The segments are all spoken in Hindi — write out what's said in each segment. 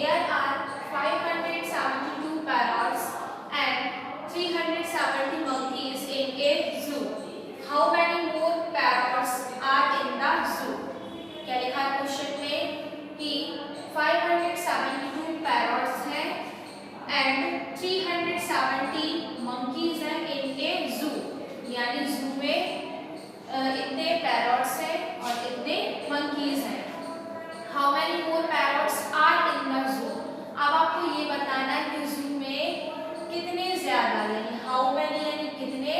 there are 572 parrots and 370 monkeys in a zoo. How many more parrots are in the zoo? क्या लिखा है क्वेश्चन में कि 572 पैरट्स हैं एंड 370 मंकीज हैं इन ए जू, यानी जू में इतने पैरट्स हैं और इतने मंकीज हैं. How many more parrots are in the zoo. अब आपको ये बताना है कि जू में कितने ज्यादा, यानी हाउ मेनी यानी कितने,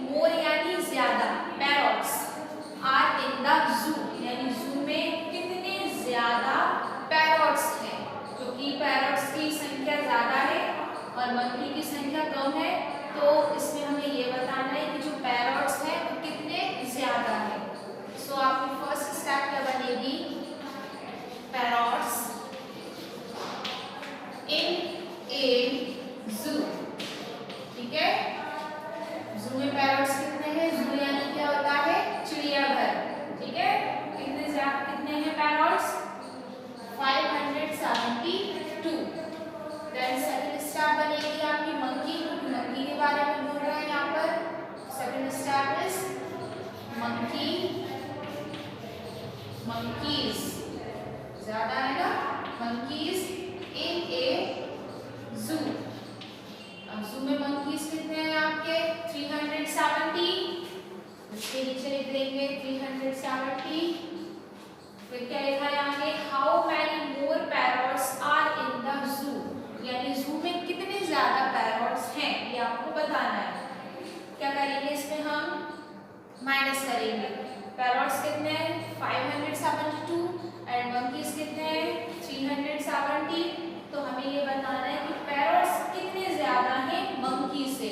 मोर यानी ज्यादा, parrots are in the zoo यानी जू में कितने ज्यादा पैरट्स हैं. क्योंकि पैरट्स की संख्या ज्यादा है और मंकी की संख्या कम है, तो इसमें हमें ये बताना है कि जो पैरट्स हैं वो कितने ज्यादा है. सो आपकी फर्स्ट स्टेप क्या बनेगी, पैरट्स इन ए जू. ठीक है, जू में पैरट्स कितने हैं, जू यानी क्या होता है, चिड़ियाघर. ठीक है, कितने हैं पैरट्स, 572. देन सेकंड स्टेप बनेगी आपकी मंकी, क्योंकि मंकी के बारे में बोल रहे हैं यहाँ पर. सेकंड स्टेप इज मंकीज, ज्यादा है ना, मंकीज इन ए जू. अब जू में मंकीज कितने हैं आपके, 370. इसके नीचे लिख देंगे 370. फिर क्या लिखा है आगे, how many more parrots are in the zoo, यानी जू में कितने ज्यादा पैरट्स हैं ये आपको बताना है. क्या करेंगे इसमें, हम माइनस करेंगे. पैरट्स कितने हैं, 572 एंड मंकीज कितने हैं, 370. तो हमें ये बताना है कि पैरट्स कितने ज्यादा हैं मंकी से.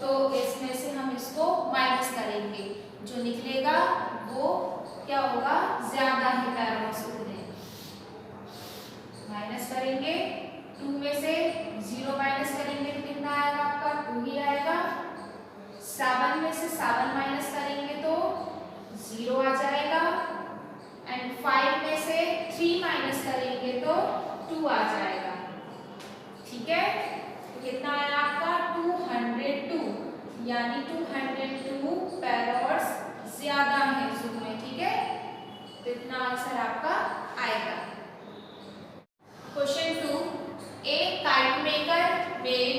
तो इसमें से हम इसको माइनस करेंगे, जो निकलेगा वो क्या होगा, ज्यादा है पैरट्स उतने. माइनस करेंगे, 2 में से 0 माइनस करेंगे तो कितना आएगा आपका, 2 ही आएगा. 7 में से 7 माइनस करेंगे तो 0 आ जाएगा. एंड 5 में से 3 माइनस करेंगे तो 2 आ जाएगा. ठीक है, तो कितना आया आपका, 202, यानी 202 पैरट्स ज्यादा है जू में. ठीक है, तो इतना आंसर आपका आएगा. Question 2, A kite maker made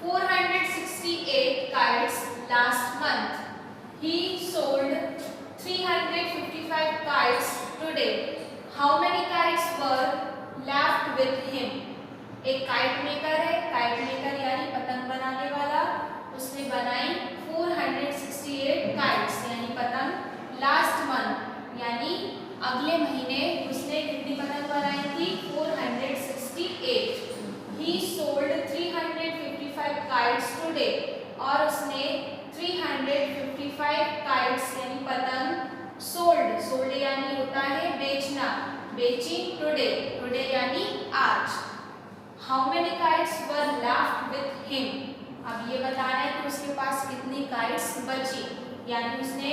468 kites last month. He sold 355 kites today. How many kites were left with him? एक काइट मेकर है, काइट मेकर यानी पतंग बनाने वाला, उसने बनाई 468 kites यानी पतंग. लास्ट मंथ यानी अगले महीने उसने कितनी पतंग बनाई थी, 468. He sold 355 kites today. और उसने 355 kites यानी पतंग सोल्ड यानी होता है बेचना, बेची. टुडे यानी आज. How many kites were left with him. अब ये बताना है कि उसके पास कितनी kites बची, यानी उसने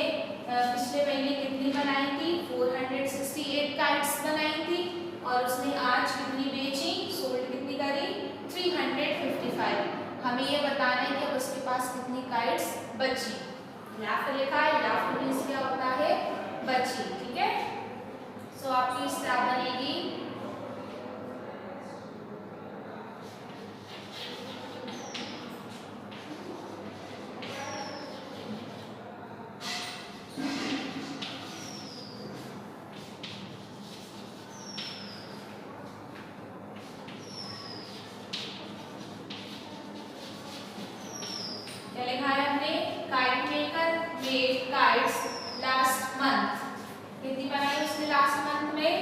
पिछले महीने कितनी बनाई थी, 468 kites बनाई थी और उसने आज कितनी बेची, सोल्ड कितनी करी, 355. हमें ये बताना है कि उसके पास कितनी kites बची. लेफ्ट लिखा है, लेफ्ट मींस क्या होता है, बची. ठीक है, सो आपकी स्टेप बनेगी लिखा है हमने, kite maker made kites last month. कितनी बनाई उसने लास्ट मंथ में,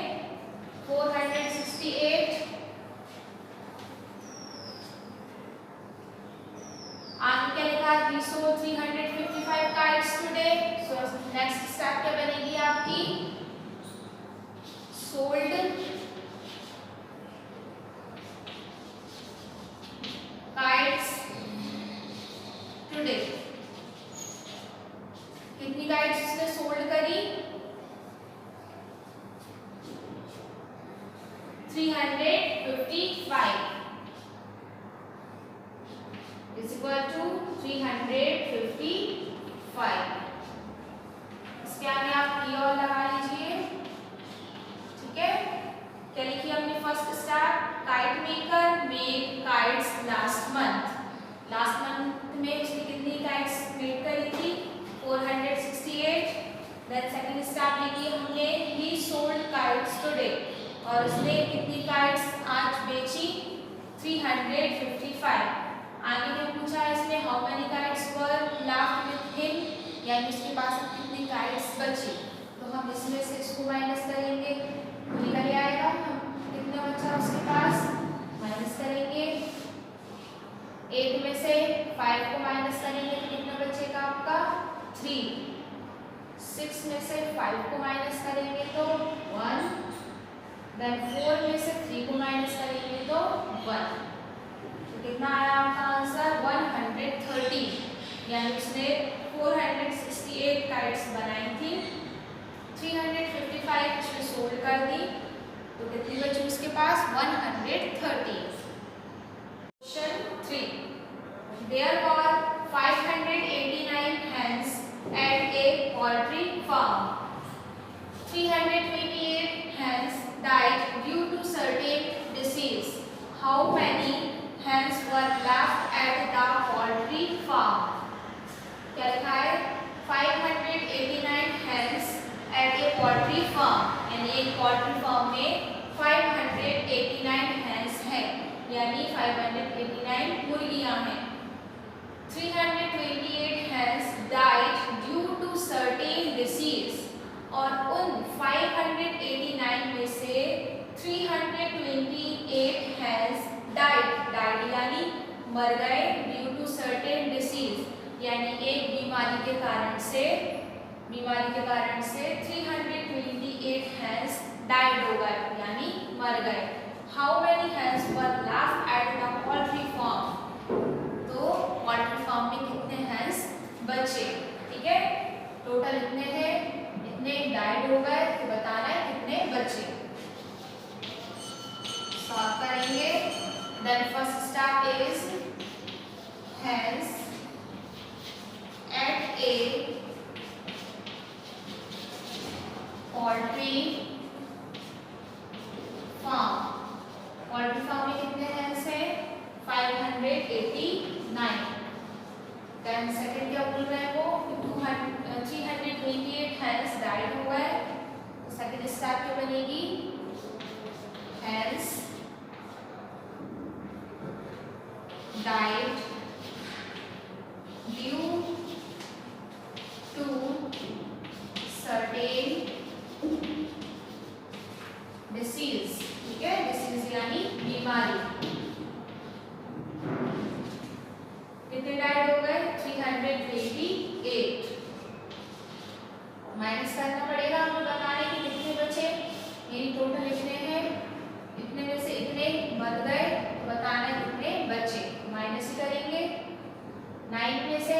468. आगे क्या लिखा है, he sold 355 kites today. So next step क्या बनेगी आपकी, sold kites today. कितनी kites उसने सोल्ड करी, 355. is equal to 355। इसके आगे आप ई और लगा लीजिए, ठीक है। क्या लिखिए हमने first step, kite maker make kites last month. Last month में उसने कितनी काइट्स मेक करी थी? 468। देन सेकंड स्टेप लिखिए हमने ही सोल्ड काइट्स टुडे, और उसने कितनी काइट्स आज बेची? 355। आगे में पूछा है इसमें how many kites were left with him, यानी उसके पास अब कितनी काइट्स बची। तो हम इसमें से इसको माइनस करेंगे, निकल आएगा हम कितना बचा उसके पास, माइनस करेंगे। 8 में से 5 को माइनस करेंगे तो कितना बचेगा आपका? 3। 6 में से 5 को माइनस करेंगे तो 1। देन 4 में से 3 को माइनस करेंगे तो 1। तो कितना आया आपका आंसर? 130। यानी उसने 468 काइट्स बनाई थी, 355 उसने सोल्ड कर दी, तो कितनी बची उसके पास? 130। Question 3, there were 589 hens at a poultry farm. 328 hens died due to certain disease. How many hens were left at the poultry farm? क्या लिखा है? 589 hens at a poultry farm, यानी एक poultry farm में 589 hens हैं, यानी 589 मुर्गियां हैं। 328 hens died due to certain disease, और उन 589 में से 328 hens died यानी मर गए, due to certain disease यानी एक बीमारी के कारण से 328 hens died हो गए यानी मर गए। How many hens were left at the poultry farm? तो poultry farm में कितने hens बचे, ठीक है। टोटल इतने हैं, इतने died हो गए, तो बताना है कितने बचे। सॉल्व करेंगे। Then first step is hens at a poultry farm। poultry farm में कितने hens हैं? 589। Then second क्या बोल रहे हैं वो? 328 hens died हो गए, तो सेकंड स्टेप क्या बनेगी? hens died due to certain disease, ठीक है। डिसीज यानी बीमारी। कितने डाइड हो गए? 328। माइनस करना पड़ेगा हमें बताने कि कितने बचे, यानी टोटल इतने हैं, इतने में से इतने मर गए, तो बताना है कितने बचे। माइनस ही करेंगे। 9 में से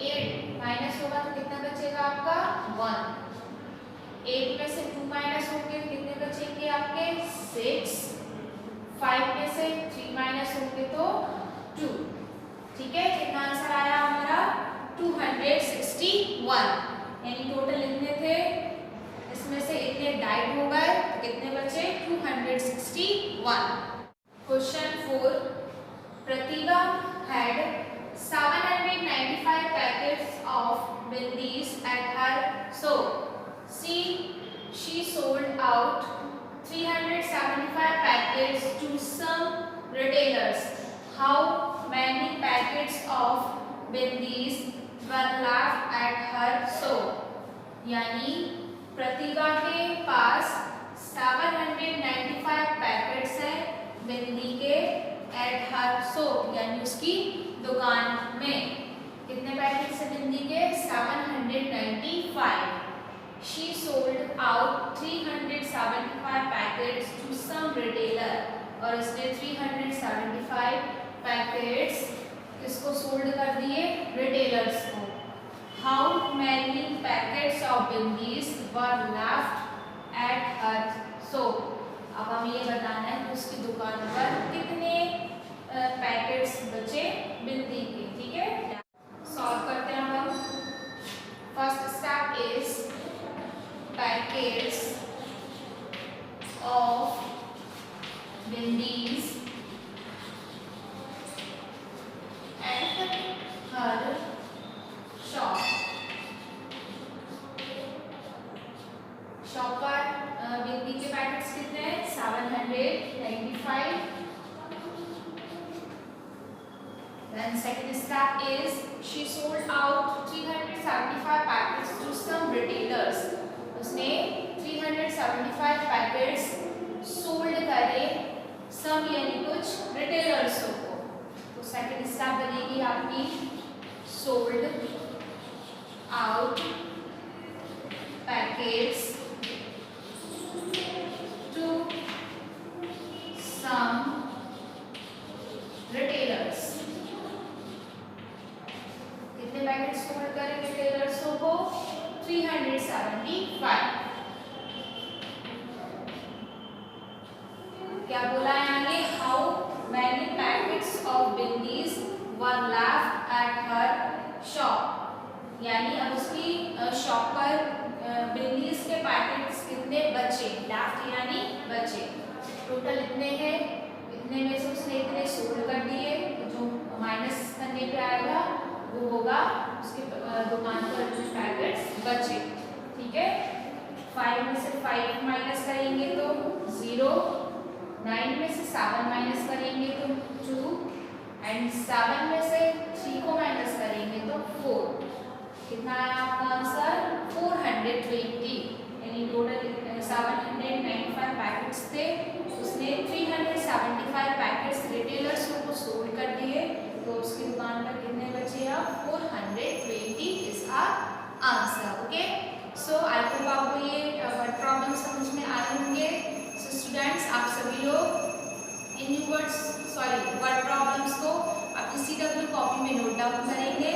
8 माइनस होगा तो कितना बचेगा आपका? 1। 8 में से 2 माइनस होंगे तो कितने बचेंगे आपके? 6। 5 में से 3 माइनस होंगे तो 2, ठीक है। कितना आंसर आया हमारा? 261, यानी टोटल इतने थे, इसमें से इतने डाइड हो गए, तो कितने बचे? 261। Question 4, Pratibha had 795 packets of bindis at her shop. She sold out 375 packets to some retailers. How many packets of bindis were left at her shop? यानी प्रतिभा के पास 795 पैकेट्स हैं बिंदी के एट हर शॉप, यानी उसकी दुकान में। कितने पैकेट्स हैं बिंदी के? 795। She sold out 375 packets to some retailer, और उसने 375 पैकेट्स किसको सोल्ड कर दिए? रिटेलर्स को। How many packets of bindis were left at her shop? अब हमें ये बताना है कि उसकी दुकान पर कितने पैकेट्स बचे बिल्ली के। ठीक है, सॉल्व करते हैं हम। First step is packets of billies at her shop. Shop पर बिल्ली के पैकेट्स कितने हैं? 795। Then second step is she sold out 375 packets to some retailers. उसने 375 पैकेट्स सोल्ड करे some यानी कुछ रिटेलर्स को। तो सेकंड स्टेप बनेगी आपकी sold out packets to some retailers। कितने पैकेट सोल्ड करें रिटेलर्स को? 375। क्या बोला है आगे? How many packets of billies were left at her shop, यानी अब उसकी शॉप पर बिल्लीज के पैकेट्स कितने बचे? लेफ्ट यानी बचे। टोटल इतने हैं, इतने में से उसने इतने सोल्ड कर दिए, तो जो माइनस करने पे आएगा वो होगा उसके दुकान पर जो पैकेट्स बचे। ठीक है, 5 में से 5 माइनस करेंगे तो 0, 9 में से 7 माइनस करेंगे तो 2 एंड 7 में से 3 को माइनस करेंगे तो 4। कितना आया आपका आंसर? 420। यानी टोटल 795 पैकेट्स थे, उसने 375 पैकेट्स रिटेलर्स को सोल्ड कर दिए, तो उसकी दुकान पर कितने बचे? अब 420 is our answer. Okay, so I hope आपको ये वर्ड प्रॉब्लम समझ में आए होंगे। सो स्टूडेंट्स, आप सभी लोग इन वर्ड प्रॉब्लम्स को अपनी CW कॉपी में नोट डाउन करेंगे